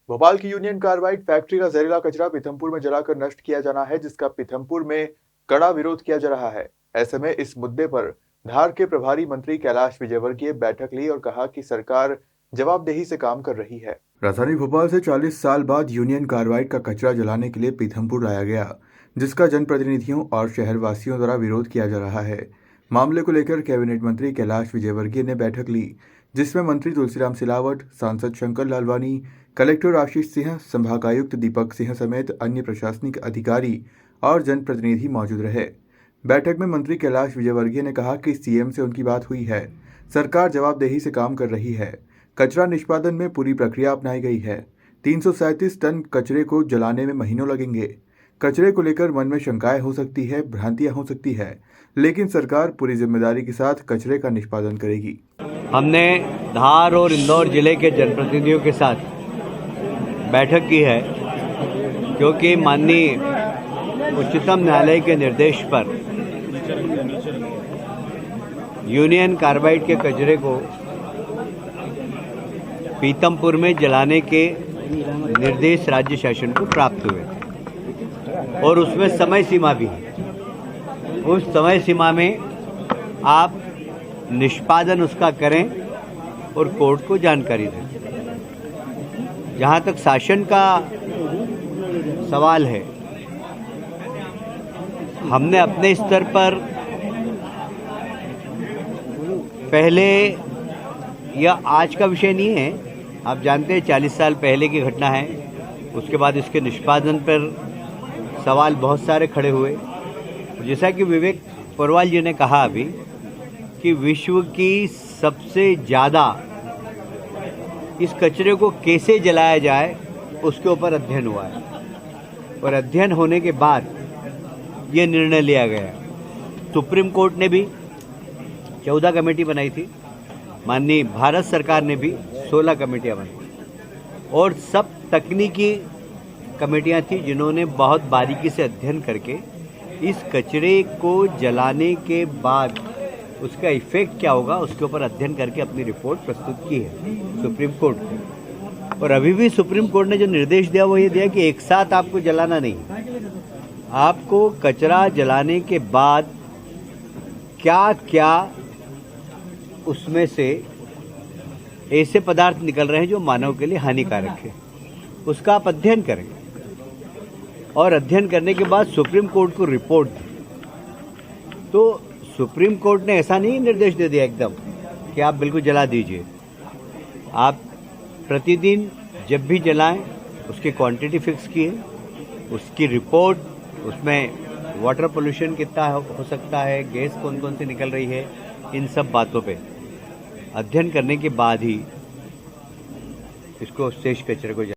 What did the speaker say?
भोपाल की union carbide factory का जहरीला कचरा पीथमपुर में जलाकर नष्ट किया जाना है, जिसका पीथमपुर में कड़ा विरोध किया जा रहा है। ऐसे में इस मुद्दे पर धार के प्रभारी मंत्री कैलाश विजयवर्गीय बैठक ली और कहा कि सरकार जवाबदेही से काम कर रही है। राजधानी भोपाल से 40 साल बाद यूनियन कार्बाइड का कचरा जलाने के लिए पीथमपुर लाया गया, जिसका जनप्रतिनिधियों और शहरवासियों द्वारा विरोध किया जा रहा है। मामले को लेकर कैबिनेट मंत्री कैलाश विजयवर्गीय ने बैठक ली, जिसमें मंत्री तुलसीराम सिलावट, सांसद शंकर लालवानी, कलेक्टर आशीष सिंह, संभागायुक्त दीपक सिंह समेत अन्य प्रशासनिक अधिकारी और जनप्रतिनिधि मौजूद रहे। बैठक में मंत्री कैलाश विजयवर्गीय ने कहा कि सीएम से उनकी बात हुई है, सरकार जवाबदेही से काम कर रही है। कचरा निष्पादन में पूरी प्रक्रिया अपनाई गई है। 337 टन कचरे को जलाने में महीनों लगेंगे। कचरे को लेकर मन में शंकाएं हो सकती है, भ्रांतियां हो सकती है, लेकिन सरकार पूरी जिम्मेदारी के साथ कचरे का निष्पादन करेगी। हमने धार और इंदौर जिले के जनप्रतिनिधियों के साथ बैठक की है, क्योंकि माननीय उच्चतम न्यायालय के निर्देश पर यूनियन कार्बाइड के कचरे को पीथमपुर में जलाने के निर्देश राज्य शासन को प्राप्त हुए और उसमें समय सीमा भी है। उस समय सीमा में आप निष्पादन उसका करें और कोर्ट को जानकारी दें। जहाँ तक शासन का सवाल है, हमने अपने स्तर पर पहले, यह आज का विषय नहीं है, आप जानते हैं 40 साल पहले की घटना है। उसके बाद इसके निष्पादन पर सवाल बहुत सारे खड़े हुए। जैसा कि विवेक परवाल जी ने कहा अभी कि विश्व की सबसे ज़्यादा इस कचरे को कैसे जलाया जाए उसके ऊपर अध्ययन हुआ है और अध्ययन होने के बाद ये निर्णय लिया गया। सुप्रीम कोर्ट ने भी 14 कमेटी बनाई थी, माननीय भारत सरकार ने भी 16 कमेटियां बनाई और सब तकनीकी कमेटियां थी, जिन्होंने बहुत बारीकी से अध्ययन करके इस कचरे को जलाने के बाद उसका इफेक्ट क्या होगा उसके ऊपर अध्ययन करके अपनी रिपोर्ट प्रस्तुत की है सुप्रीम कोर्ट को। और अभी भी सुप्रीम कोर्ट ने जो निर्देश दिया वो ये दिया कि एक साथ आपको जलाना नहीं, आपको कचरा जलाने के बाद क्या क्या उसमें से ऐसे पदार्थ निकल रहे हैं जो मानव के लिए हानिकारक है, उसका आप अध्ययन करें और अध्ययन करने के बाद सुप्रीम कोर्ट को रिपोर्ट दें। तो सुप्रीम कोर्ट ने ऐसा नहीं निर्देश दे दिया एकदम कि आप बिल्कुल जला दीजिए। आप प्रतिदिन जब भी जलाएं उसकी क्वांटिटी फिक्स किए, उसकी रिपोर्ट, उसमें वाटर पोल्यूशन कितना हो सकता है, गैस कौन कौन सी निकल रही है, इन सब बातों पे अध्ययन करने के बाद ही इसको शेष कचरे को